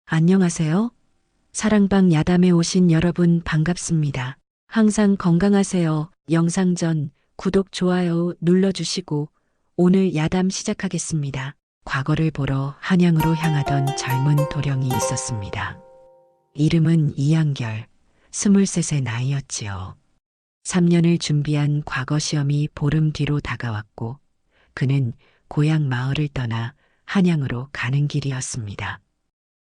안녕하세요. 사랑방 야담에 오신 여러분 반갑습니다. 항상 건강하세요. 영상 전 구독, 좋아요 눌러주시고 오늘 야담 시작하겠습니다. 과거를 보러 한양으로 향하던 젊은 도령이 있었습니다. 이름은 이한결, 23세 나이였지요. 3년을 준비한 과거 시험이 보름 뒤로 다가왔고 그는 고향 마을을 떠나 한양으로 가는 길이었습니다.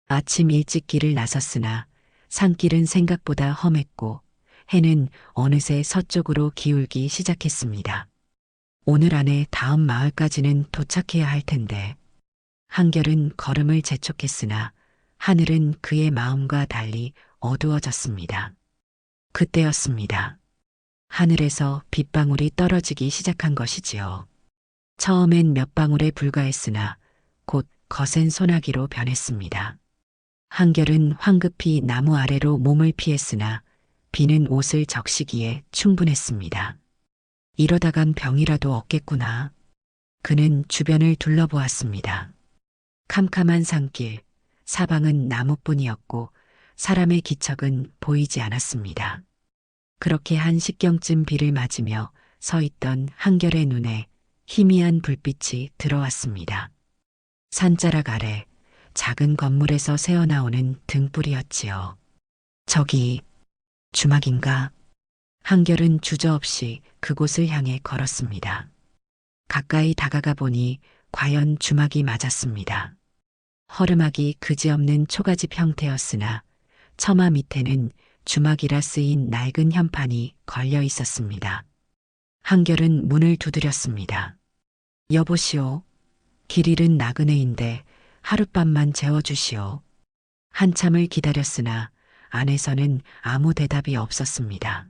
아침 일찍 길을 나섰으나 산길은 생각보다 험했고 해는 어느새 서쪽으로 기울기 시작했습니다. 오늘 안에 다음 마을까지는 도착해야 할 텐데 한결은 걸음을 재촉했으나 하늘은 그의 마음과 달리 어두워졌습니다. 그때였습니다. 하늘에서 빗방울이 떨어지기 시작한 것이지요. 처음엔 몇 방울에 불과했으나 곧 거센 소나기로 변했습니다. 한결은 황급히 나무 아래로 몸을 피했으나 비는 옷을 적시기에 충분했습니다. 이러다간 병이라도 얻겠구나. 그는 주변을 둘러보았습니다. 캄캄한 산길, 사방은 나무뿐이었고 사람의 기척은 보이지 않았습니다. 그렇게 한 식경쯤 비를 맞으며 서 있던 한결의 눈에 희미한 불빛이 들어왔습니다. 산자락 아래 작은 건물에서 새어나오는 등불이었지요. 저기 주막인가? 한결은 주저없이 그곳을 향해 걸었습니다. 가까이 다가가 보니 과연 주막이 맞았습니다. 허름하기 그지없는 초가집 형태였으나 처마 밑에는 주막이라 쓰인 낡은 현판이 걸려 있었습니다. 한결은 문을 두드렸습니다. 여보시오. 길 잃은 나그네인데 하룻밤만 재워주시오. 한참을 기다렸으나 안에서는 아무 대답이 없었습니다.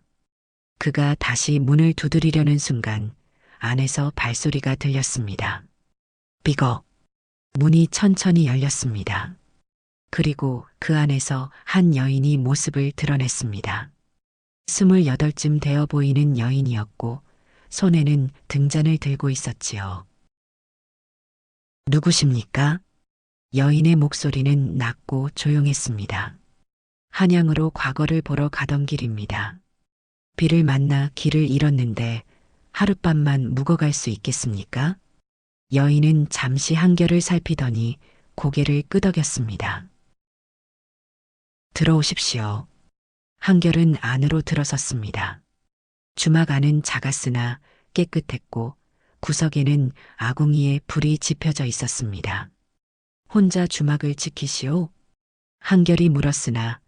그가 다시 문을 두드리려는 순간 안에서 발소리가 들렸습니다. 삐걱. 문이 천천히 열렸습니다. 그리고 그 안에서 한 여인이 모습을 드러냈습니다. 28쯤 되어 보이는 여인이었고 손에는 등잔을 들고 있었지요. 누구십니까? 여인의 목소리는 낮고 조용했습니다. 한양으로 과거를 보러 가던 길입니다. 비를 만나 길을 잃었는데 하룻밤만 묵어갈 수 있겠습니까? 여인은 잠시 한결을 살피더니 고개를 끄덕였습니다. 들어오십시오. 한결은 안으로 들어섰습니다. 주막 안은 작았으나 깨끗했고 구석에는 아궁이에 불이 지펴져 있었습니다. 혼자 주막을 지키시오? 한결이 물었으나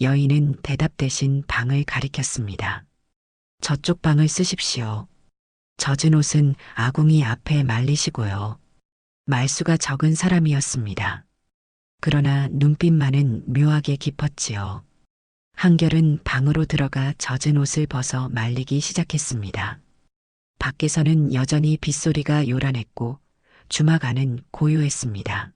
여인은 대답 대신 방을 가리켰습니다. 저쪽 방을 쓰십시오. 젖은 옷은 아궁이 앞에 말리시고요. 말수가 적은 사람이었습니다. 그러나 눈빛만은 묘하게 깊었지요. 한결은 방으로 들어가 젖은 옷을 벗어 말리기 시작했습니다. 밖에서는 여전히 빗소리가 요란했고 주막 안은 고요했습니다.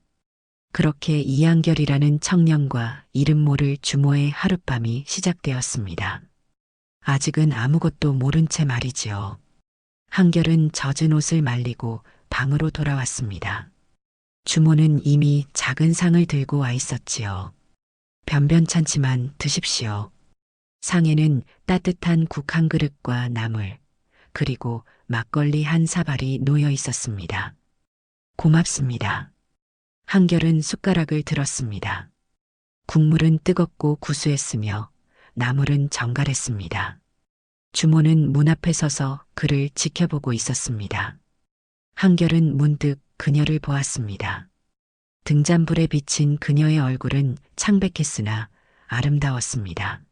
그렇게 이한결이라는 청년과 이름 모를 주모의 하룻밤이 시작되었습니다. 아직은 아무것도 모른 채 말이지요. 한결은 젖은 옷을 말리고 방으로 돌아왔습니다. 주모는 이미 작은 상을 들고 와 있었지요. 변변찮지만 드십시오. 상에는 따뜻한 국 한 그릇과 나물, 그리고 막걸리 한 사발이 놓여 있었습니다. 고맙습니다. 한결은 숟가락을 들었습니다. 국물은 뜨겁고 구수했으며 나물은 정갈했습니다. 주모는 문 앞에 서서 그를 지켜보고 있었습니다. 한결은 문득 그녀를 보았습니다. 등잔불에 비친 그녀의 얼굴은 창백했으나 아름다웠습니다.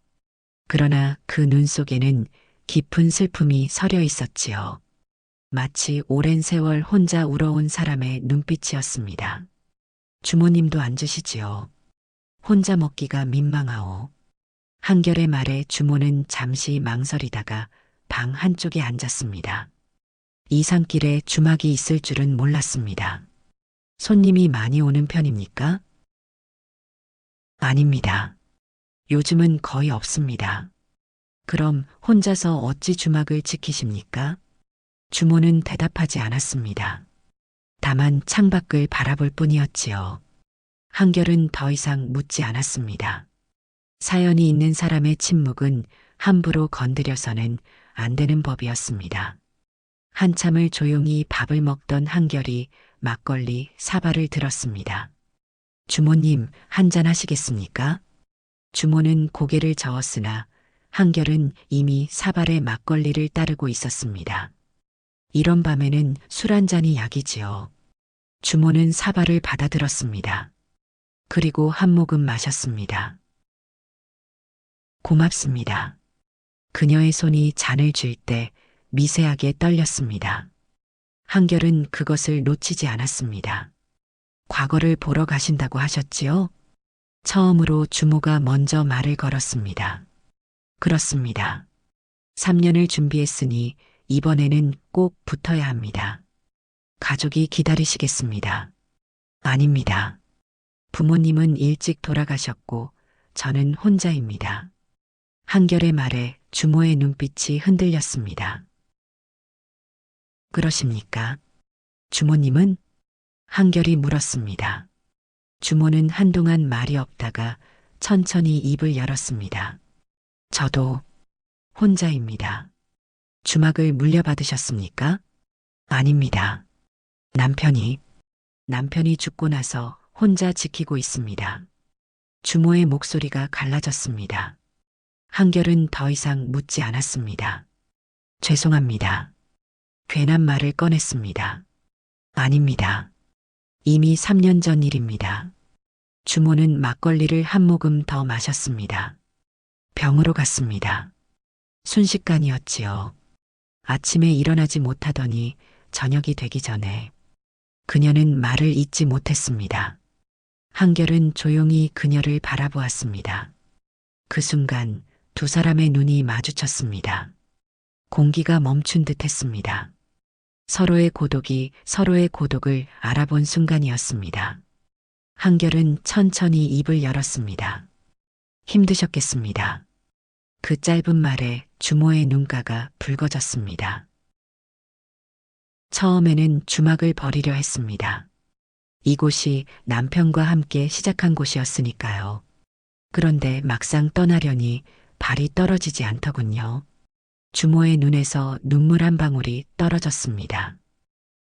그러나 그 눈 속에는 깊은 슬픔이 서려 있었지요. 마치 오랜 세월 혼자 울어온 사람의 눈빛이었습니다. 주모님도 앉으시지요. 혼자 먹기가 민망하오. 한결의 말에 주모는 잠시 망설이다가 방 한쪽에 앉았습니다. 이 산길에 주막이 있을 줄은 몰랐습니다. 손님이 많이 오는 편입니까? 아닙니다. 요즘은 거의 없습니다. 그럼 혼자서 어찌 주막을 지키십니까? 주모는 대답하지 않았습니다. 다만 창밖을 바라볼 뿐이었지요. 한결은 더 이상 묻지 않았습니다. 사연이 있는 사람의 침묵은 함부로 건드려서는 안 되는 법이었습니다. 한참을 조용히 밥을 먹던 한결이 막걸리 사발을 들었습니다. 주모님, 한잔 하시겠습니까? 주모는 고개를 저었으나 한결은 이미 사발에 막걸리를 따르고 있었습니다. 이런 밤에는 술 한 잔이 약이지요. 주모는 사발을 받아들었습니다. 그리고 한 모금 마셨습니다. 고맙습니다. 그녀의 손이 잔을 쥘 때 미세하게 떨렸습니다. 한결은 그것을 놓치지 않았습니다. 과거를 보러 가신다고 하셨지요? 처음으로 주모가 먼저 말을 걸었습니다. 그렇습니다. 3년을 준비했으니 이번에는 꼭 붙어야 합니다. 가족이 기다리시겠습니다. 아닙니다. 부모님은 일찍 돌아가셨고 저는 혼자입니다. 한결의 말에 주모의 눈빛이 흔들렸습니다. 그러십니까? 주모님은? 한결이 물었습니다. 주모는 한동안 말이 없다가 천천히 입을 열었습니다. 저도 혼자입니다. 주막을 물려받으셨습니까? 아닙니다. 남편이 죽고 나서 혼자 지키고 있습니다. 주모의 목소리가 갈라졌습니다. 한결은 더 이상 묻지 않았습니다. 죄송합니다. 괜한 말을 꺼냈습니다. 아닙니다. 이미 3년 전 일입니다. 주모는 막걸리를 한 모금 더 마셨습니다. 병으로 갔습니다. 순식간이었지요. 아침에 일어나지 못하더니 저녁이 되기 전에 그녀는 말을 잇지 못했습니다. 한결은 조용히 그녀를 바라보았습니다. 그 순간 두 사람의 눈이 마주쳤습니다. 공기가 멈춘 듯 했습니다. 서로의 고독을 알아본 순간이었습니다. 한결은 천천히 입을 열었습니다. 힘드셨겠습니다. 그 짧은 말에 주모의 눈가가 붉어졌습니다. 처음에는 주막을 버리려 했습니다. 이곳이 남편과 함께 시작한 곳이었으니까요. 그런데 막상 떠나려니 발이 떨어지지 않더군요. 주모의 눈에서 눈물 한 방울이 떨어졌습니다.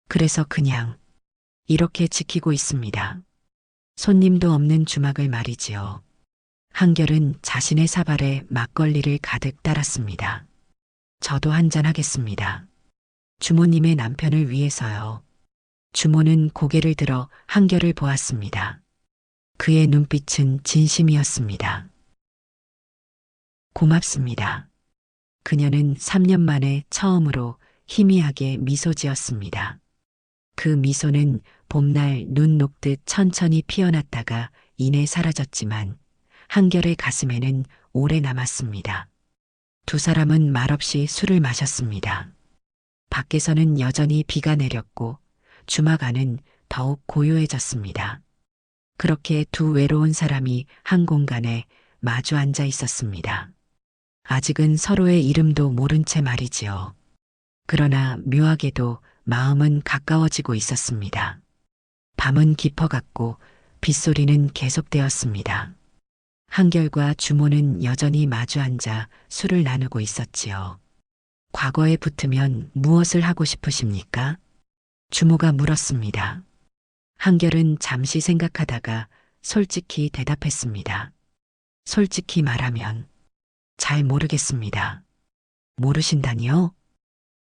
그래서 그냥 이렇게 지키고 있습니다. 손님도 없는 주막을 말이지요. 한결은 자신의 사발에 막걸리를 가득 따랐습니다. 저도 한잔 하겠습니다. 주모님의 남편을 위해서요. 주모는 고개를 들어 한결을 보았습니다. 그의 눈빛은 진심이었습니다. 고맙습니다. 그녀는 3년 만에 처음으로 희미하게 미소 지었습니다. 그 미소는 봄날 눈 녹듯 천천히 피어났다가 이내 사라졌지만 한결의 가슴에는 오래 남았습니다. 두 사람은 말없이 술을 마셨습니다. 밖에서는 여전히 비가 내렸고 주막 안은 더욱 고요해졌습니다. 그렇게 두 외로운 사람이 한 공간에 마주 앉아 있었습니다. 아직은 서로의 이름도 모른 채 말이지요. 그러나 묘하게도 마음은 가까워지고 있었습니다. 밤은 깊어갔고 빗소리는 계속되었습니다. 한결과 주모는 여전히 마주 앉아 술을 나누고 있었지요. 과거에 붙으면 무엇을 하고 싶으십니까? 주모가 물었습니다. 한결은 잠시 생각하다가 솔직히 대답했습니다. 솔직히 말하면 잘 모르겠습니다. 모르신다니요?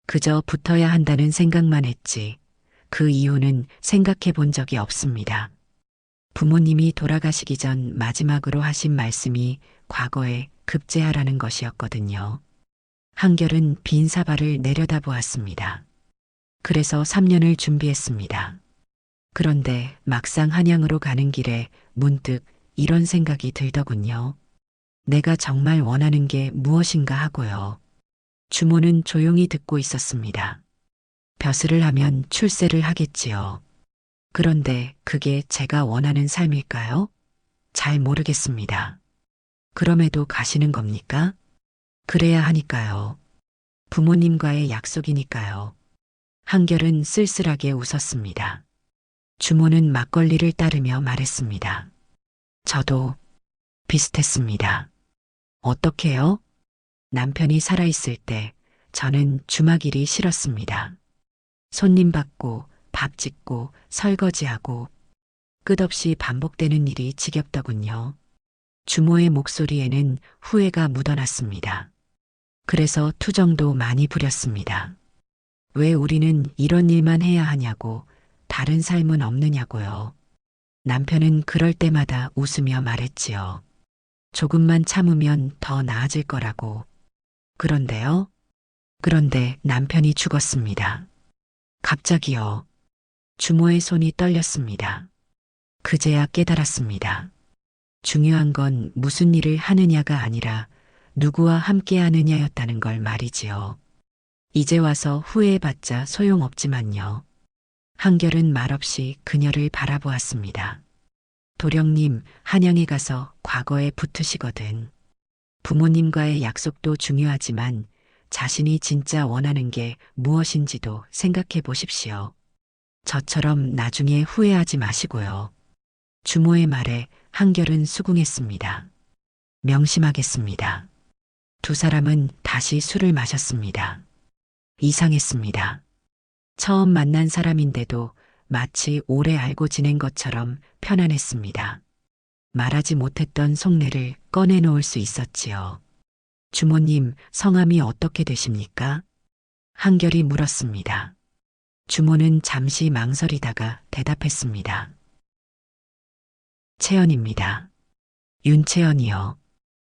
그저 붙어야 한다는 생각만 했지 그 이유는 생각해 본 적이 없습니다. 부모님이 돌아가시기 전 마지막으로 하신 말씀이 과거에 급제하라는 것이었거든요. 한결은 빈 사발을 내려다보았습니다. 그래서 3년을 준비했습니다. 그런데 막상 한양으로 가는 길에 문득 이런 생각이 들더군요. 내가 정말 원하는 게 무엇인가 하고요. 주모는 조용히 듣고 있었습니다. 벼슬을 하면 출세를 하겠지요. 그런데 그게 제가 원하는 삶일까요? 잘 모르겠습니다. 그럼에도 가시는 겁니까? 그래야 하니까요. 부모님과의 약속이니까요. 한결은 쓸쓸하게 웃었습니다. 주모는 막걸리를 따르며 말했습니다. 저도 비슷했습니다. 어떻게요? 남편이 살아있을 때 저는 주막일이 싫었습니다. 손님 받고 밥 짓고 설거지하고 끝없이 반복되는 일이 지겹더군요. 주모의 목소리에는 후회가 묻어났습니다. 그래서 투정도 많이 부렸습니다. 왜 우리는 이런 일만 해야 하냐고, 다른 삶은 없느냐고요. 남편은 그럴 때마다 웃으며 말했지요. 조금만 참으면 더 나아질 거라고. 그런데요? 그런데 남편이 죽었습니다. 갑자기요. 주모의 손이 떨렸습니다. 그제야 깨달았습니다. 중요한 건 무슨 일을 하느냐가 아니라 누구와 함께 하느냐였다는 걸 말이지요. 이제 와서 후회해봤자 소용없지만요. 한결은 말없이 그녀를 바라보았습니다. 도령님, 한양에 가서 과거에 붙으시거든. 부모님과의 약속도 중요하지만 자신이 진짜 원하는 게 무엇인지도 생각해 보십시오. 저처럼 나중에 후회하지 마시고요. 주모의 말에 한결은 수긍했습니다. 명심하겠습니다. 두 사람은 다시 술을 마셨습니다. 이상했습니다. 처음 만난 사람인데도 마치 오래 알고 지낸 것처럼 편안했습니다. 말하지 못했던 속내를 꺼내놓을 수 있었지요. 주모님, 성함이 어떻게 되십니까? 한결이 물었습니다. 주모는 잠시 망설이다가 대답했습니다. 채연입니다. 윤채연이요.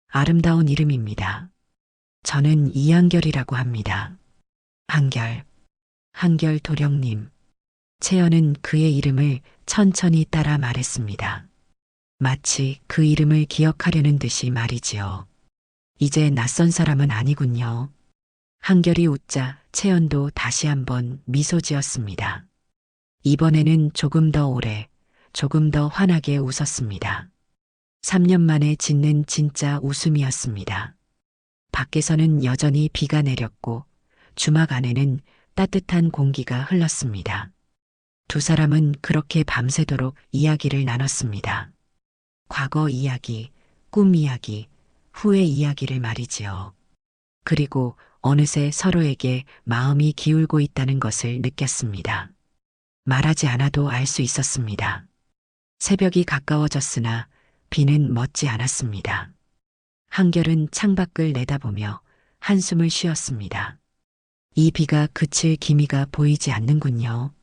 아름다운 이름입니다. 저는 이한결이라고 합니다. 한결, 한결 도령님. 채연은 그의 이름을 천천히 따라 말했습니다. 마치 그 이름을 기억하려는 듯이 말이지요. 이제 낯선 사람은 아니군요. 한결이 웃자 채연도 다시 한번 미소 지었습니다. 이번에는 조금 더 오래, 조금 더 환하게 웃었습니다. 3년 만에 짓는 진짜 웃음이었습니다. 밖에서는 여전히 비가 내렸고 주막 안에는 따뜻한 공기가 흘렀습니다. 두 사람은 그렇게 밤새도록 이야기를 나눴습니다. 과거 이야기, 꿈 이야기, 후회 이야기를 말이지요. 그리고 어느새 서로에게 마음이 기울고 있다는 것을 느꼈습니다. 말하지 않아도 알 수 있었습니다. 새벽이 가까워졌으나 비는 멎지 않았습니다. 한결은 창밖을 내다보며 한숨을 쉬었습니다. 이 비가 그칠 기미가 보이지 않는군요.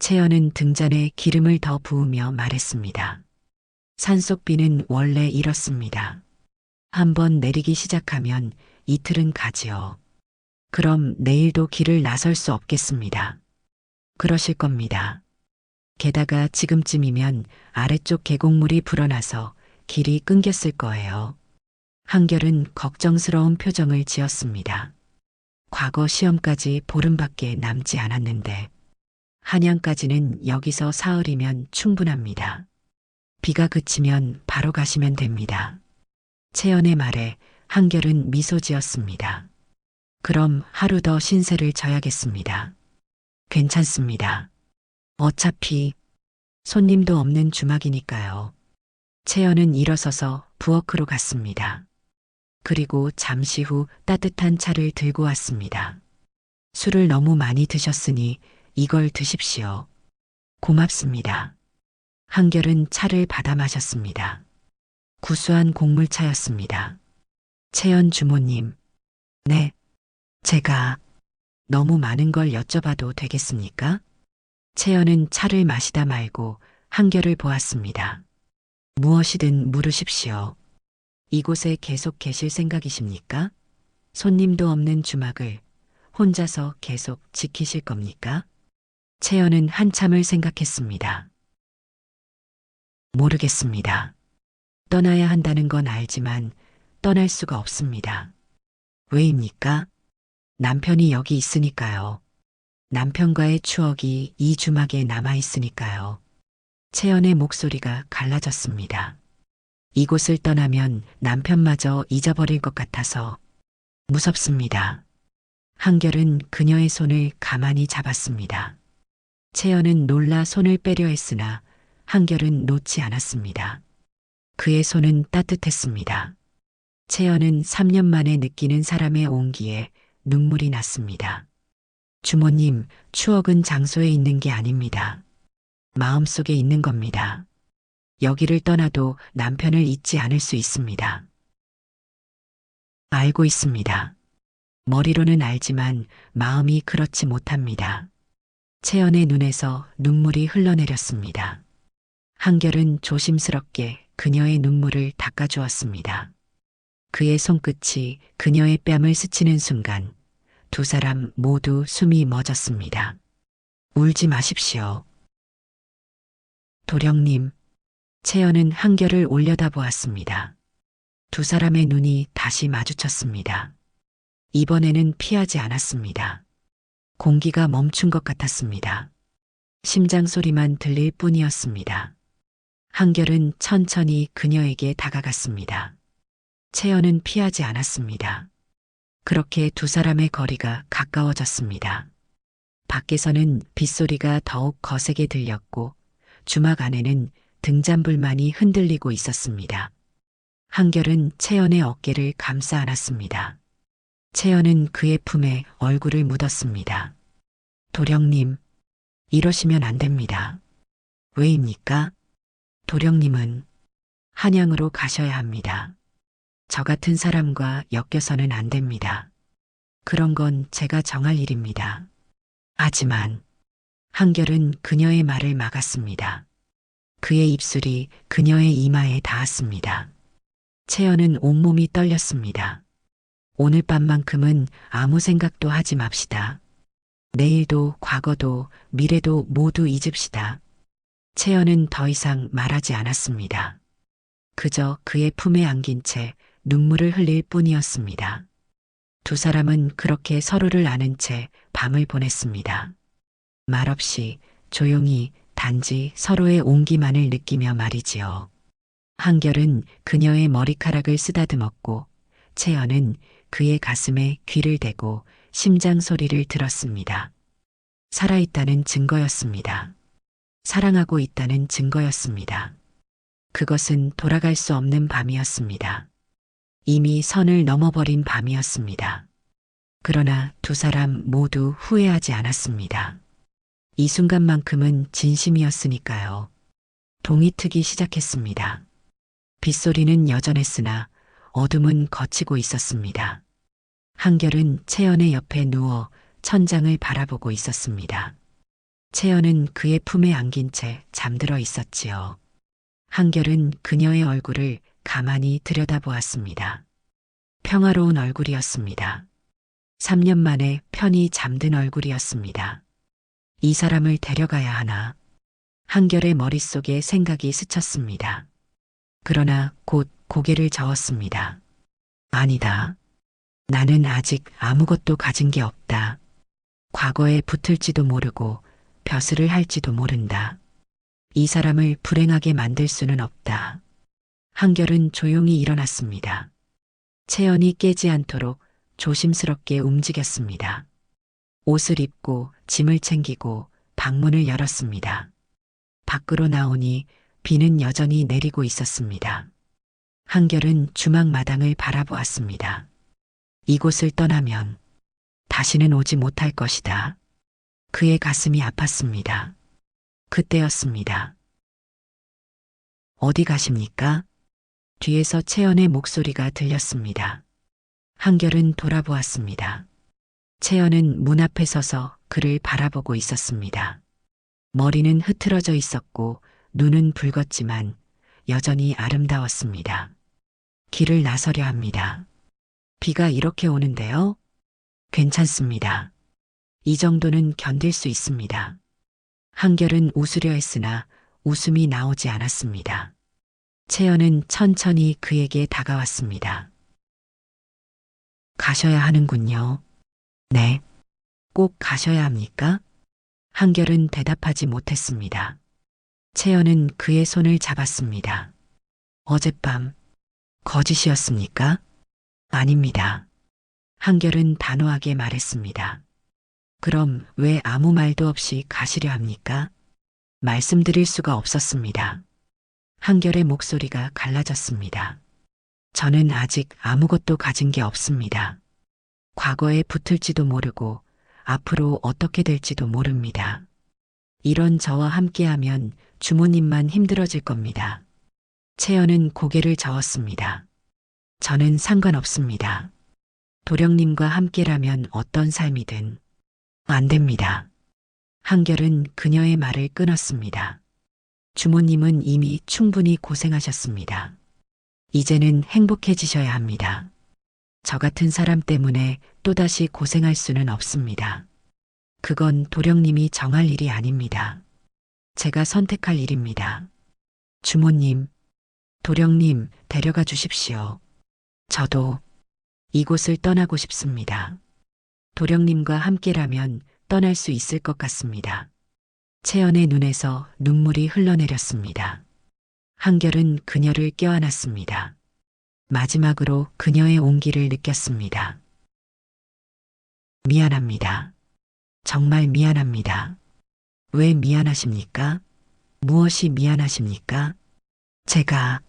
채연은 등잔에 기름을 더 부으며 말했습니다. 산속비는 원래 이렇습니다. 한번 내리기 시작하면 이틀은 가지요. 그럼 내일도 길을 나설 수 없겠습니다. 그러실 겁니다. 게다가 지금쯤이면 아래쪽 계곡물이 불어나서 길이 끊겼을 거예요. 한결은 걱정스러운 표정을 지었습니다. 과거 시험까지 보름밖에 남지 않았는데 한양까지는 여기서 사흘이면 충분합니다. 비가 그치면 바로 가시면 됩니다. 채연의 말에 한결은 미소 지었습니다. 그럼 하루 더 신세를 져야겠습니다. 괜찮습니다. 어차피 손님도 없는 주막이니까요. 채연은 일어서서 부엌으로 갔습니다. 그리고 잠시 후 따뜻한 차를 들고 왔습니다. 술을 너무 많이 드셨으니 이걸 드십시오. 고맙습니다. 한결은 차를 받아 마셨습니다. 구수한 곡물차였습니다. 채연 주모님. 네, 제가 너무 많은 걸 여쭤봐도 되겠습니까? 채연은 차를 마시다 말고 한결을 보았습니다. 무엇이든 물으십시오. 이곳에 계속 계실 생각이십니까? 손님도 없는 주막을 혼자서 계속 지키실 겁니까? 채연은 한참을 생각했습니다. 모르겠습니다. 떠나야 한다는 건 알지만 떠날 수가 없습니다. 왜입니까? 남편이 여기 있으니까요. 남편과의 추억이 이 주막에 남아 있으니까요. 채연의 목소리가 갈라졌습니다. 이곳을 떠나면 남편마저 잊어버릴 것 같아서 무섭습니다. 한결은 그녀의 손을 가만히 잡았습니다. 채연은 놀라 손을 빼려 했으나 한결은 놓지 않았습니다. 그의 손은 따뜻했습니다. 채연은 3년 만에 느끼는 사람의 온기에 눈물이 났습니다. 주모님, 추억은 장소에 있는 게 아닙니다. 마음속에 있는 겁니다. 여기를 떠나도 남편을 잊지 않을 수 있습니다. 알고 있습니다. 머리로는 알지만 마음이 그렇지 못합니다. 채연의 눈에서 눈물이 흘러내렸습니다. 한결은 조심스럽게 그녀의 눈물을 닦아주었습니다. 그의 손끝이 그녀의 뺨을 스치는 순간 두 사람 모두 숨이 멎었습니다. 울지 마십시오. 도령님, 채연은 한결을 올려다보았습니다. 두 사람의 눈이 다시 마주쳤습니다. 이번에는 피하지 않았습니다. 공기가 멈춘 것 같았습니다. 심장 소리만 들릴 뿐이었습니다. 한결은 천천히 그녀에게 다가갔습니다. 채연은 피하지 않았습니다. 그렇게 두 사람의 거리가 가까워졌습니다. 밖에서는 빗소리가 더욱 거세게 들렸고 주막 안에는 등잔불만이 흔들리고 있었습니다. 한결은 채연의 어깨를 감싸 안았습니다. 채연은 그의 품에 얼굴을 묻었습니다. 도령님, 이러시면 안 됩니다. 왜입니까? 도령님은 한양으로 가셔야 합니다. 저 같은 사람과 엮여서는 안 됩니다. 그런 건 제가 정할 일입니다. 하지만 한결은 그녀의 말을 막았습니다. 그의 입술이 그녀의 이마에 닿았습니다. 채연은 온몸이 떨렸습니다. 오늘 밤만큼은 아무 생각도 하지 맙시다. 내일도 과거도 미래도 모두 잊읍시다. 채연은 더 이상 말하지 않았습니다. 그저 그의 품에 안긴 채 눈물을 흘릴 뿐이었습니다. 두 사람은 그렇게 서로를 아는 채 밤을 보냈습니다. 말없이 조용히 단지 서로의 온기만을 느끼며 말이지요. 한결은 그녀의 머리카락을 쓰다듬었고 채연은 그의 가슴에 귀를 대고 심장 소리를 들었습니다. 살아있다는 증거였습니다. 사랑하고 있다는 증거였습니다. 그것은 돌아갈 수 없는 밤이었습니다. 이미 선을 넘어버린 밤이었습니다. 그러나 두 사람 모두 후회하지 않았습니다. 이 순간만큼은 진심이었으니까요. 동이 트기 시작했습니다. 빗소리는 여전했으나 어둠은 걷히고 있었습니다. 한결은 채연의 옆에 누워 천장을 바라보고 있었습니다. 채연은 그의 품에 안긴 채 잠들어 있었지요. 한결은 그녀의 얼굴을 가만히 들여다보았습니다. 평화로운 얼굴이었습니다. 3년 만에 편히 잠든 얼굴이었습니다. 이 사람을 데려가야 하나. 한결의 머릿속에 생각이 스쳤습니다. 그러나 곧 고개를 저었습니다. 아니다. 나는 아직 아무것도 가진 게 없다. 과거에 붙을지도 모르고 벼슬을 할지도 모른다. 이 사람을 불행하게 만들 수는 없다. 한결은 조용히 일어났습니다. 채연이 깨지 않도록 조심스럽게 움직였습니다. 옷을 입고 짐을 챙기고 방문을 열었습니다. 밖으로 나오니 비는 여전히 내리고 있었습니다. 한결은 주막 마당을 바라보았습니다. 이곳을 떠나면 다시는 오지 못할 것이다. 그의 가슴이 아팠습니다. 그때였습니다. 어디 가십니까? 뒤에서 채연의 목소리가 들렸습니다. 한결은 돌아보았습니다. 채연은 문 앞에 서서 그를 바라보고 있었습니다. 머리는 흐트러져 있었고 눈은 붉었지만 여전히 아름다웠습니다. 길을 나서려 합니다. 비가 이렇게 오는데요? 괜찮습니다. 이 정도는 견딜 수 있습니다. 한결은 웃으려 했으나 웃음이 나오지 않았습니다. 채연은 천천히 그에게 다가왔습니다. 가셔야 하는군요. 네. 꼭 가셔야 합니까? 한결은 대답하지 못했습니다. 채연은 그의 손을 잡았습니다. 어젯밤 거짓이었습니까? 아닙니다. 한결은 단호하게 말했습니다. 그럼 왜 아무 말도 없이 가시려 합니까? 말씀드릴 수가 없었습니다. 한결의 목소리가 갈라졌습니다. 저는 아직 아무것도 가진 게 없습니다. 과거에 붙을지도 모르고 앞으로 어떻게 될지도 모릅니다. 이런 저와 함께하면 주모님만 힘들어질 겁니다. 채연은 고개를 저었습니다. 저는 상관없습니다. 도령님과 함께라면 어떤 삶이든 안 됩니다. 한결은 그녀의 말을 끊었습니다. 주모님은 이미 충분히 고생하셨습니다. 이제는 행복해지셔야 합니다. 저 같은 사람 때문에 또다시 고생할 수는 없습니다. 그건 도령님이 정할 일이 아닙니다. 제가 선택할 일입니다. 주모님, 도령님 데려가 주십시오. 저도 이곳을 떠나고 싶습니다. 도령님과 함께라면 떠날 수 있을 것 같습니다. 채연의 눈에서 눈물이 흘러내렸습니다. 한결은 그녀를 껴안았습니다. 마지막으로 그녀의 온기를 느꼈습니다. 미안합니다. 정말 미안합니다. 왜 미안하십니까? 무엇이 미안하십니까? 제가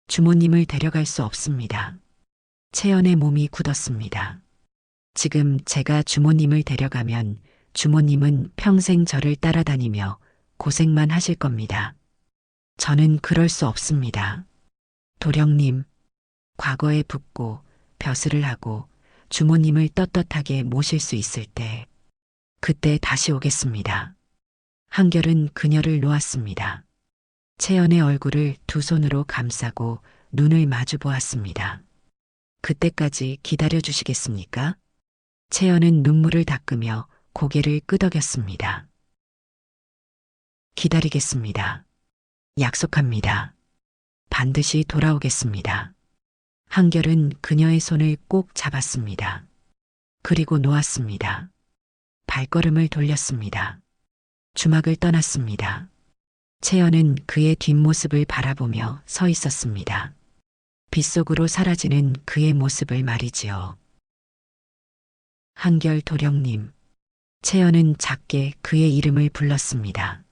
주모님을 데려갈 수 없습니다. 채연의 몸이 굳었습니다. 지금 제가 주모님을 데려가면 주모님은 평생 저를 따라다니며 고생만 하실 겁니다. 저는 그럴 수 없습니다. 도령님, 과거에 붓고 벼슬을 하고 주모님을 떳떳하게 모실 수 있을 때, 그때 다시 오겠습니다. 한결은 그녀를 놓았습니다. 채연의 얼굴을 두 손으로 감싸고 눈을 마주 보았습니다. 그때까지 기다려 주시겠습니까? 채연은 눈물을 닦으며 고개를 끄덕였습니다. 기다리겠습니다. 약속합니다. 반드시 돌아오겠습니다. 한결은 그녀의 손을 꼭 잡았습니다. 그리고 놓았습니다. 발걸음을 돌렸습니다. 주막을 떠났습니다. 채연은 그의 뒷모습을 바라보며 서 있었습니다. 빗속으로 사라지는 그의 모습을 말이지요. 한결 도령님. 채연은 작게 그의 이름을 불렀습니다.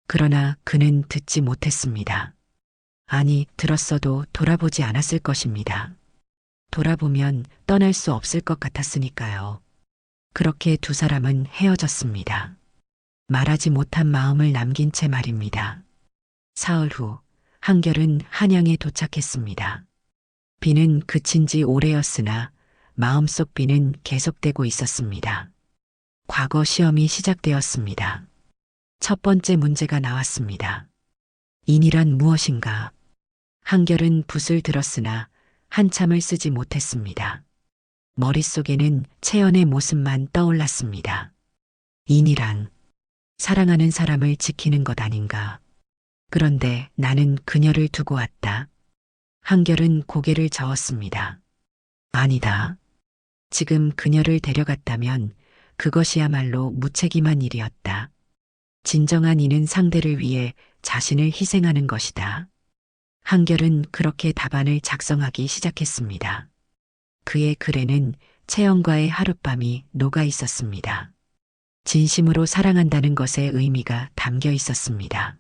그러나 그는 듣지 못했습니다. 아니, 들었어도 돌아보지 않았을 것입니다. 돌아보면 떠날 수 없을 것 같았으니까요. 그렇게 두 사람은 헤어졌습니다. 말하지 못한 마음을 남긴 채 말입니다. 사흘 후, 한결은 한양에 도착했습니다. 비는 그친 지 오래였으나 마음속 비는 계속되고 있었습니다. 과거 시험이 시작되었습니다. 첫 번째 문제가 나왔습니다. 인이란 무엇인가? 한결은 붓을 들었으나 한참을 쓰지 못했습니다. 머릿속에는 채연의 모습만 떠올랐습니다. 인이란 사랑하는 사람을 지키는 것 아닌가? 그런데 나는 그녀를 두고 왔다. 한결은 고개를 저었습니다. 아니다. 지금 그녀를 데려갔다면 그것이야말로 무책임한 일이었다. 진정한 이는 상대를 위해 자신을 희생하는 것이다. 한결은 그렇게 답안을 작성하기 시작했습니다. 그의 글에는 채연과의 하룻밤이 녹아 있었습니다. 진심으로 사랑한다는 것의 의미가 담겨 있었습니다.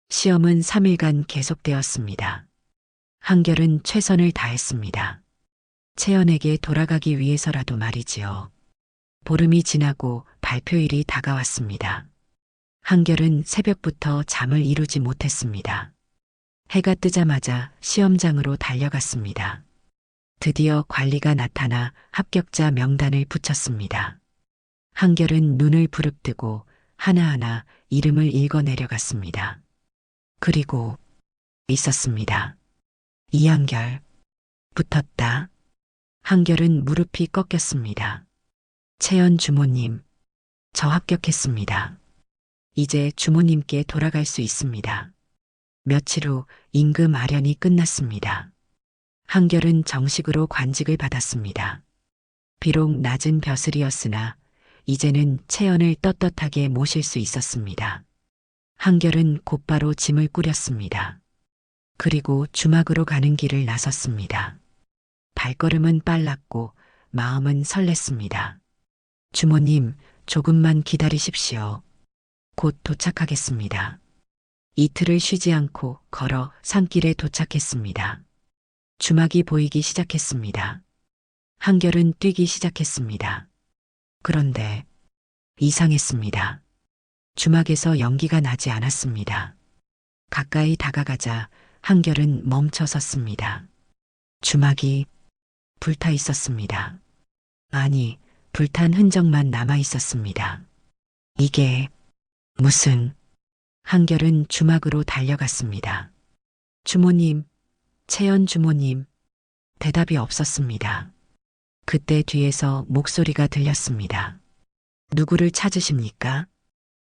시험은 3일간 계속되었습니다. 한결은 최선을 다했습니다. 채연에게 돌아가기 위해서라도 말이지요. 보름이 지나고 발표일이 다가왔습니다. 한결은 새벽부터 잠을 이루지 못했습니다. 해가 뜨자마자 시험장으로 달려갔습니다. 드디어 관리가 나타나 합격자 명단을 붙였습니다. 한결은 눈을 부릅뜨고 하나하나 이름을 읽어 내려갔습니다. 그리고 있었습니다. 이한결. 붙었다. 한결은 무릎이 꺾였습니다. 채연 주모님, 저 합격했습니다. 이제 주모님께 돌아갈 수 있습니다. 며칠 후 임금 아련이 끝났습니다. 한결은 정식으로 관직을 받았습니다. 비록 낮은 벼슬이었으나 이제는 채연을 떳떳하게 모실 수 있었습니다. 한결은 곧바로 짐을 꾸렸습니다. 그리고 주막으로 가는 길을 나섰습니다. 발걸음은 빨랐고 마음은 설렜습니다. 주모님, 조금만 기다리십시오. 곧 도착하겠습니다. 이틀을 쉬지 않고 걸어 산길에 도착했습니다. 주막이 보이기 시작했습니다. 한결은 뛰기 시작했습니다. 그런데 이상했습니다. 주막에서 연기가 나지 않았습니다. 가까이 다가가자 한결은 멈춰 섰습니다. 주막이 불타 있었습니다. 아니, 불탄 흔적만 남아 있었습니다. 이게 무슨... 한결은 주막으로 달려갔습니다. 주모님, 채연 주모님. 대답이 없었습니다. 그때 뒤에서 목소리가 들렸습니다. 누구를 찾으십니까?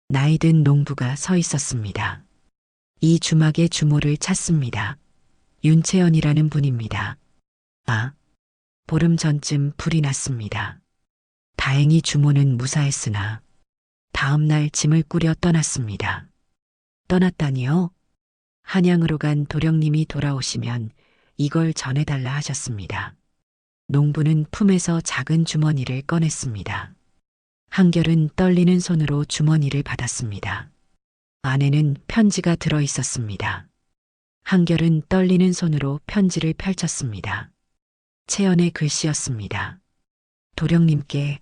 나이든 농부가 서 있었습니다. 이 주막의 주모를 찾습니다. 윤채연이라는 분입니다. 아, 보름 전쯤 불이 났습니다. 다행히 주모는 무사했으나 다음 날 짐을 꾸려 떠났습니다. 떠났다니요? 한양으로 간 도령님이 돌아오시면 이걸 전해달라 하셨습니다. 농부는 품에서 작은 주머니를 꺼냈습니다. 한결은 떨리는 손으로 주머니를 받았습니다. 안에는 편지가 들어 있었습니다. 한결은 떨리는 손으로 편지를 펼쳤습니다. 채연의 글씨였습니다. 도령님께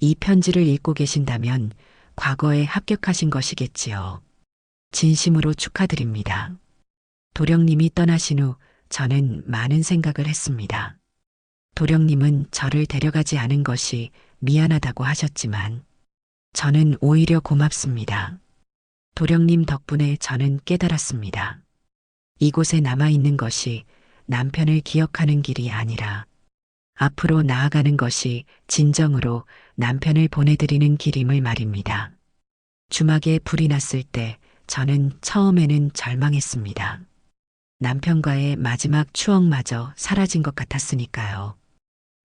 이 편지를 읽고 계신다면 과거에 합격하신 것이겠지요. 진심으로 축하드립니다. 도령님이 떠나신 후 저는 많은 생각을 했습니다. 도령님은 저를 데려가지 않은 것이 미안하다고 하셨지만 저는 오히려 고맙습니다. 도령님 덕분에 저는 깨달았습니다. 이곳에 남아있는 것이 남편을 기억하는 길이 아니라 앞으로 나아가는 것이 진정으로 남편을 보내드리는 길임을 말입니다. 주막에 불이 났을 때 저는 처음에는 절망했습니다. 남편과의 마지막 추억마저 사라진 것 같았으니까요.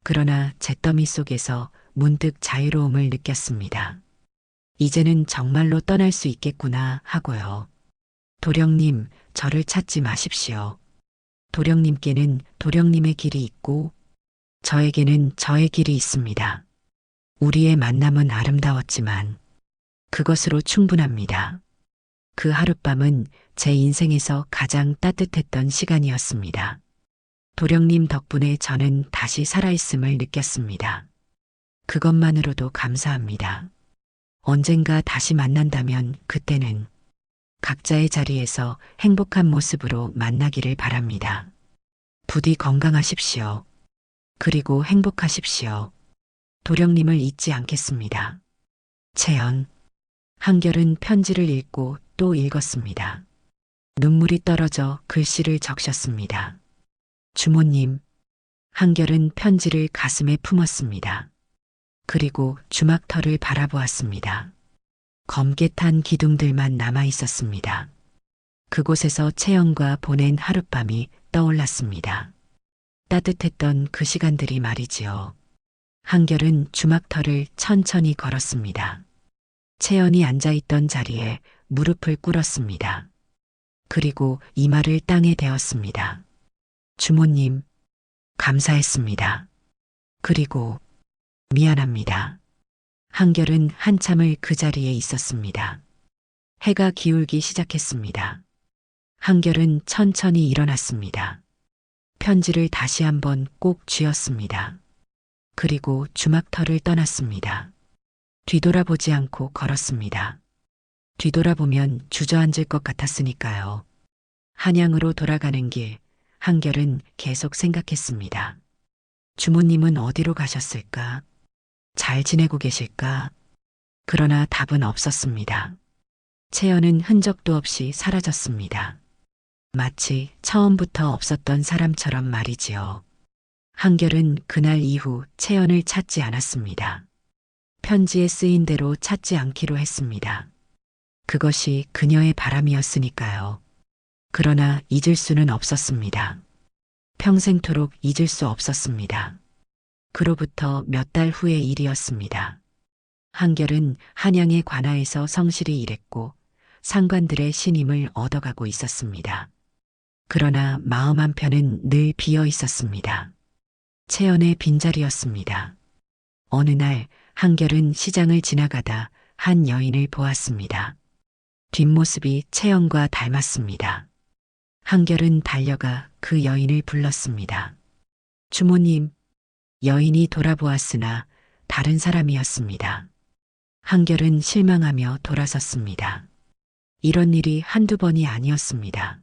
그러나 잿더미 속에서 문득 자유로움을 느꼈습니다. 이제는 정말로 떠날 수 있겠구나 하고요. 도령님, 저를 찾지 마십시오. 도령님께는 도령님의 길이 있고 저에게는 저의 길이 있습니다. 우리의 만남은 아름다웠지만 그것으로 충분합니다. 그 하룻밤은 제 인생에서 가장 따뜻했던 시간이었습니다. 도령님 덕분에 저는 다시 살아있음을 느꼈습니다. 그것만으로도 감사합니다. 언젠가 다시 만난다면 그때는 각자의 자리에서 행복한 모습으로 만나기를 바랍니다. 부디 건강하십시오. 그리고 행복하십시오. 도령님을 잊지 않겠습니다. 채연. 한결은 편지를 읽고 또 읽었습니다. 눈물이 떨어져 글씨를 적셨습니다. 주모님. 한결은 편지를 가슴에 품었습니다. 그리고 주막터를 바라보았습니다. 검게 탄 기둥들만 남아 있었습니다. 그곳에서 채연과 보낸 하룻밤이 떠올랐습니다. 따뜻했던 그 시간들이 말이지요. 한결은 주막터를 천천히 걸었습니다. 채연이 앉아있던 자리에 무릎을 꿇었습니다. 그리고 이마를 땅에 대었습니다. 주모님, 감사했습니다. 그리고 미안합니다. 한결은 한참을 그 자리에 있었습니다. 해가 기울기 시작했습니다. 한결은 천천히 일어났습니다. 편지를 다시 한번 꼭 쥐었습니다. 그리고 주막터를 떠났습니다. 뒤돌아보지 않고 걸었습니다. 뒤돌아보면 주저앉을 것 같았으니까요. 한양으로 돌아가는 길, 한결은 계속 생각했습니다. 주모님은 어디로 가셨을까? 잘 지내고 계실까? 그러나 답은 없었습니다. 채연은 흔적도 없이 사라졌습니다. 마치 처음부터 없었던 사람처럼 말이지요. 한결은 그날 이후 채연을 찾지 않았습니다. 편지에 쓰인 대로 찾지 않기로 했습니다. 그것이 그녀의 바람이었으니까요. 그러나 잊을 수는 없었습니다. 평생토록 잊을 수 없었습니다. 그로부터 몇 달 후의 일이었습니다. 한결은 한양의 관아에서 성실히 일했고 상관들의 신임을 얻어가고 있었습니다. 그러나 마음 한편은 늘 비어 있었습니다. 채연의 빈자리였습니다. 어느 날 한결은 시장을 지나가다 한 여인을 보았습니다. 뒷모습이 채연과 닮았습니다. 한결은 달려가 그 여인을 불렀습니다. 주모님, 여인이 돌아보았으나 다른 사람이었습니다. 한결은 실망하며 돌아섰습니다. 이런 일이 한두 번이 아니었습니다.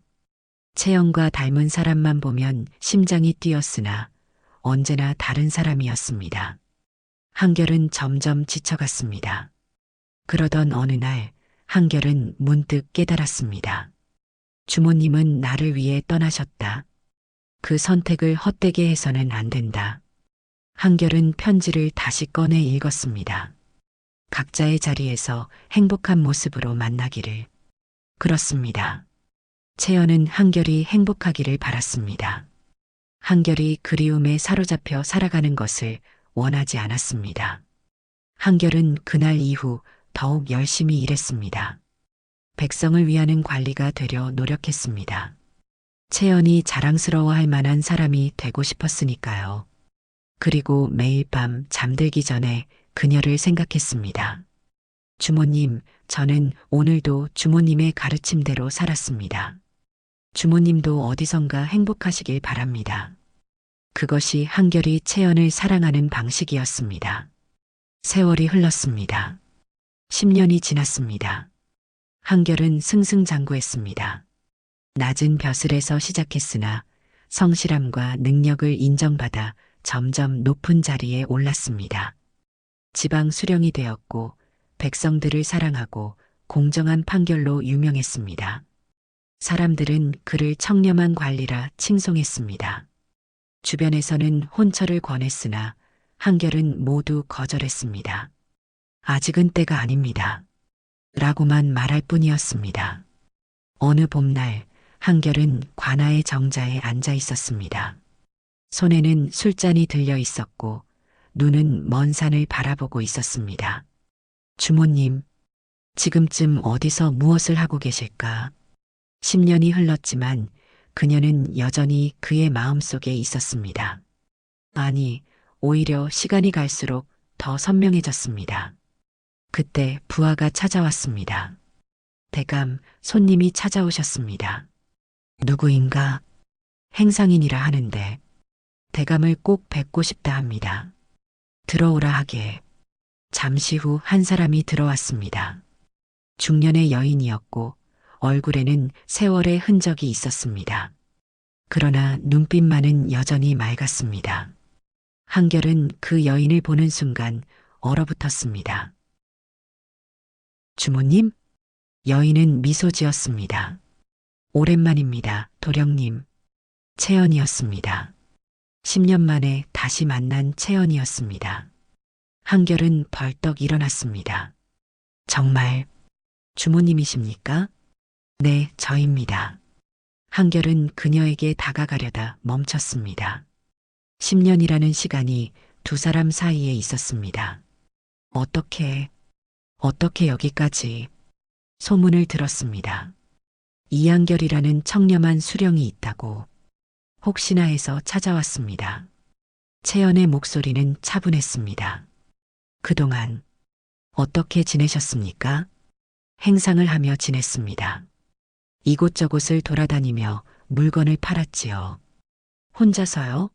채연과 닮은 사람만 보면 심장이 뛰었으나 언제나 다른 사람이었습니다. 한결은 점점 지쳐갔습니다. 그러던 어느 날 한결은 문득 깨달았습니다. 주모님은 나를 위해 떠나셨다. 그 선택을 헛되게 해서는 안 된다. 한결은 편지를 다시 꺼내 읽었습니다. 각자의 자리에서 행복한 모습으로 만나기를. 그렇습니다. 채연은 한결이 행복하기를 바랐습니다. 한결이 그리움에 사로잡혀 살아가는 것을 원하지 않았습니다. 한결은 그날 이후 더욱 열심히 일했습니다. 백성을 위하는 관리가 되려 노력했습니다. 채연이 자랑스러워할 만한 사람이 되고 싶었으니까요. 그리고 매일 밤 잠들기 전에 그녀를 생각했습니다. 주모님, 저는 오늘도 주모님의 가르침대로 살았습니다. 주모님도 어디선가 행복하시길 바랍니다. 그것이 한결이 채연을 사랑하는 방식이었습니다. 세월이 흘렀습니다. 10년이 지났습니다. 한결은 승승장구했습니다. 낮은 벼슬에서 시작했으나 성실함과 능력을 인정받아 점점 높은 자리에 올랐습니다. 지방 수령이 되었고 백성들을 사랑하고 공정한 판결로 유명했습니다. 사람들은 그를 청렴한 관리라 칭송했습니다. 주변에서는 혼처를 권했으나 한결은 모두 거절했습니다. 아직은 때가 아닙니다. 라고만 말할 뿐이었습니다. 어느 봄날 한결은 관아의 정자에 앉아 있었습니다. 손에는 술잔이 들려 있었고 눈은 먼 산을 바라보고 있었습니다. 주모님, 지금쯤 어디서 무엇을 하고 계실까? 10년이 흘렀지만 그녀는 여전히 그의 마음속에 있었습니다. 아니, 오히려 시간이 갈수록 더 선명해졌습니다. 그때 부하가 찾아왔습니다. 대감, 손님이 찾아오셨습니다. 누구인가? 행상인이라 하는데 대감을 꼭 뵙고 싶다 합니다. 들어오라 하기에 잠시 후 한 사람이 들어왔습니다. 중년의 여인이었고 얼굴에는 세월의 흔적이 있었습니다. 그러나 눈빛만은 여전히 맑았습니다. 한결은 그 여인을 보는 순간 얼어붙었습니다. 주모님? 여인은 미소 지었습니다. 오랜만입니다, 도령님. 채연이었습니다. 10년 만에 다시 만난 채연이었습니다. 한결은 벌떡 일어났습니다. 정말 주모님이십니까? 네, 저입니다. 한결은 그녀에게 다가가려다 멈췄습니다. 10년이라는 시간이 두 사람 사이에 있었습니다. 어떻게 여기까지 소문을 들었습니다. 이한결이라는 청렴한 수령이 있다고 혹시나 해서 찾아왔습니다. 채연의 목소리는 차분했습니다. 그동안 어떻게 지내셨습니까? 행상을 하며 지냈습니다. 이곳저곳을 돌아다니며 물건을 팔았지요. 혼자서요?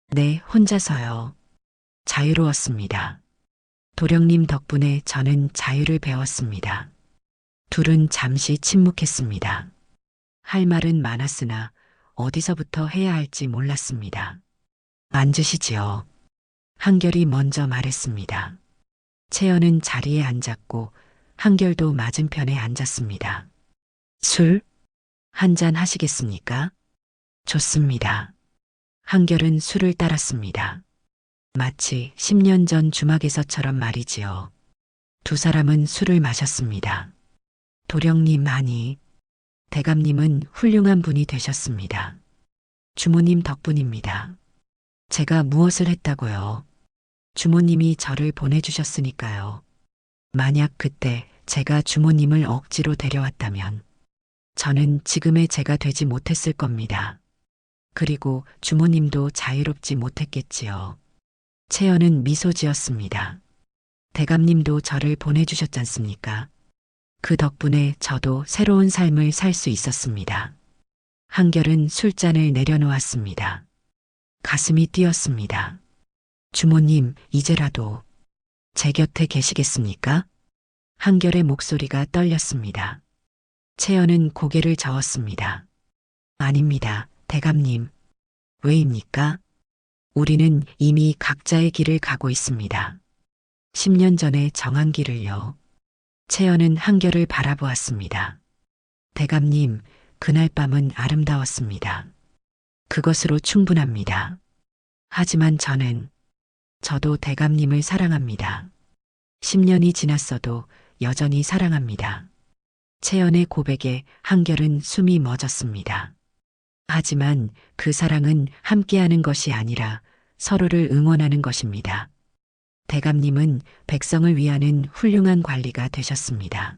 네, 혼자서요. 자유로웠습니다. 도령님 덕분에 저는 자유를 배웠습니다. 둘은 잠시 침묵했습니다. 할 말은 많았으나 어디서부터 해야 할지 몰랐습니다. 앉으시지요. 한결이 먼저 말했습니다. 채연은 자리에 앉았고 한결도 맞은편에 앉았습니다. 술? 한잔 하시겠습니까? 좋습니다. 한결은 술을 따랐습니다. 마치 10년 전 주막에서처럼 말이지요. 두 사람은 술을 마셨습니다. 도령님 아니, 대감님은 훌륭한 분이 되셨습니다. 주모님 덕분입니다. 제가 무엇을 했다고요? 주모님이 저를 보내주셨으니까요. 만약 그때 제가 주모님을 억지로 데려왔다면 저는 지금의 제가 되지 못했을 겁니다. 그리고 주모님도 자유롭지 못했겠지요. 채연은 미소 지었습니다. 대감님도 저를 보내주셨잖습니까? 그 덕분에 저도 새로운 삶을 살 수 있었습니다. 한결은 술잔을 내려놓았습니다. 가슴이 뛰었습니다. 주모님, 이제라도 제 곁에 계시겠습니까? 한결의 목소리가 떨렸습니다. 채연은 고개를 저었습니다. 아닙니다, 대감님. 왜입니까? 우리는 이미 각자의 길을 가고 있습니다. 10년 전에 정한 길을요. 채연은 한결을 바라보았습니다. 대감님, 그날 밤은 아름다웠습니다. 그것으로 충분합니다. 하지만 저도 대감님을 사랑합니다. 10년이 지났어도 여전히 사랑합니다. 채연의 고백에 한결은 숨이 멎었습니다. 하지만 그 사랑은 함께하는 것이 아니라 서로를 응원하는 것입니다. 대감님은 백성을 위하는 훌륭한 관리가 되셨습니다.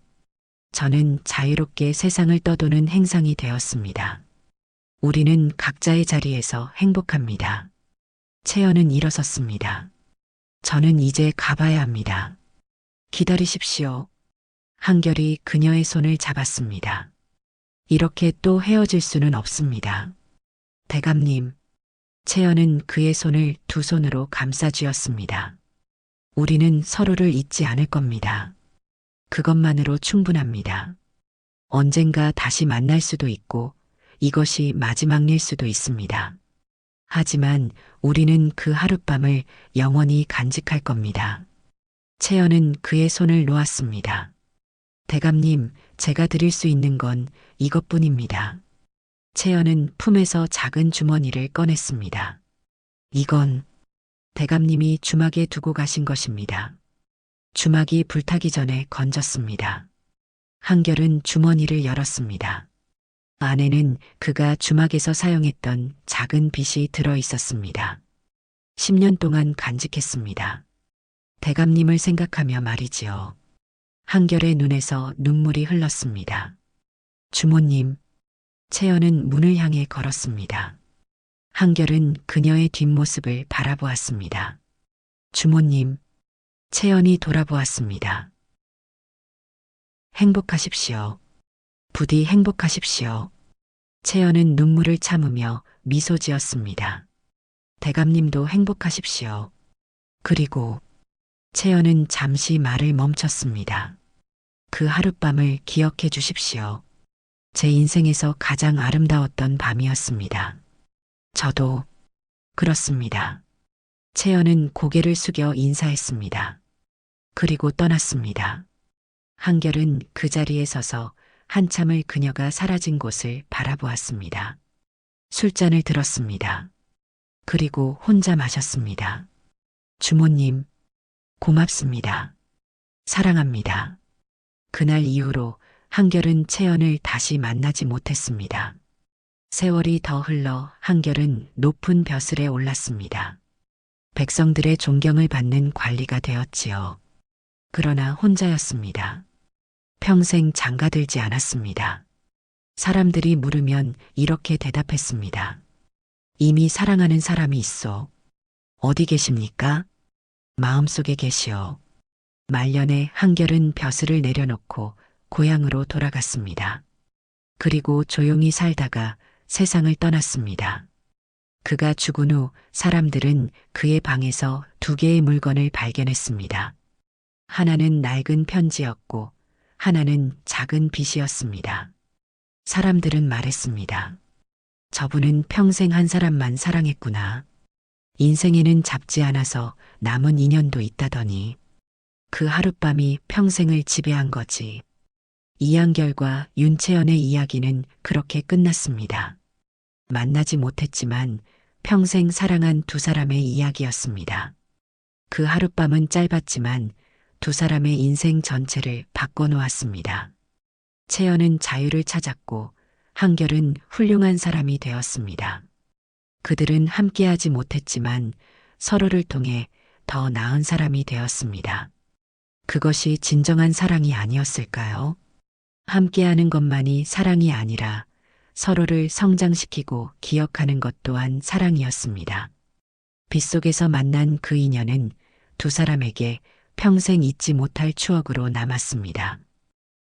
저는 자유롭게 세상을 떠도는 행상이 되었습니다. 우리는 각자의 자리에서 행복합니다. 채연은 일어섰습니다. 저는 이제 가봐야 합니다. 기다리십시오. 한결이 그녀의 손을 잡았습니다. 이렇게 또 헤어질 수는 없습니다. 대감님, 채연은 그의 손을 두 손으로 감싸 쥐었습니다. 우리는 서로를 잊지 않을 겁니다. 그것만으로 충분합니다. 언젠가 다시 만날 수도 있고 이것이 마지막 일 수도 있습니다. 하지만 우리는 그 하룻밤을 영원히 간직할 겁니다. 채연은 그의 손을 놓았습니다. 대감님, 제가 드릴 수 있는 건 이것뿐입니다. 채연은 품에서 작은 주머니를 꺼냈습니다. 이건 대감님이 주막에 두고 가신 것입니다. 주막이 불타기 전에 건졌습니다. 한결은 주머니를 열었습니다. 안에는 그가 주막에서 사용했던 작은 빗이 들어 있었습니다. 10년 동안 간직했습니다. 대감님을 생각하며 말이지요. 한결의 눈에서 눈물이 흘렀습니다. 주모님, 채연은 문을 향해 걸었습니다. 한결은 그녀의 뒷모습을 바라보았습니다. 주모님, 채연이 돌아보았습니다. 행복하십시오. 부디 행복하십시오. 채연은 눈물을 참으며 미소 지었습니다. 대감님도 행복하십시오. 그리고 채연은 잠시 말을 멈췄습니다. 그 하룻밤을 기억해 주십시오. 제 인생에서 가장 아름다웠던 밤이었습니다. 저도 그렇습니다. 채연은 고개를 숙여 인사했습니다. 그리고 떠났습니다. 한결은 그 자리에 서서 한참을 그녀가 사라진 곳을 바라보았습니다. 술잔을 들었습니다. 그리고 혼자 마셨습니다. 주모님, 고맙습니다. 사랑합니다. 그날 이후로 한결은 채연을 다시 만나지 못했습니다. 세월이 더 흘러 한결은 높은 벼슬에 올랐습니다. 백성들의 존경을 받는 관리가 되었지요. 그러나 혼자였습니다. 평생 장가들지 않았습니다. 사람들이 물으면 이렇게 대답했습니다. 이미 사랑하는 사람이 있어. 어디 계십니까? 마음속에 계시오. 말년에 한결은 벼슬을 내려놓고 고향으로 돌아갔습니다. 그리고 조용히 살다가 세상을 떠났습니다. 그가 죽은 후 사람들은 그의 방에서 두 개의 물건을 발견했습니다. 하나는 낡은 편지였고 하나는 작은 빗이었습니다. 사람들은 말했습니다. 저분은 평생 한 사람만 사랑했구나. 인생에는 잡지 않아서 남은 인연도 있다더니 그 하룻밤이 평생을 지배한 거지. 이한결과 윤채연의 이야기는 그렇게 끝났습니다. 만나지 못했지만 평생 사랑한 두 사람의 이야기였습니다. 그 하룻밤은 짧았지만 두 사람의 인생 전체를 바꿔놓았습니다. 채연은 자유를 찾았고 한결은 훌륭한 사람이 되었습니다. 그들은 함께하지 못했지만 서로를 통해 더 나은 사람이 되었습니다. 그것이 진정한 사랑이 아니었을까요? 함께하는 것만이 사랑이 아니라 서로를 성장시키고 기억하는 것 또한 사랑이었습니다. 빗속에서 만난 그 인연은 두 사람에게 평생 잊지 못할 추억으로 남았습니다.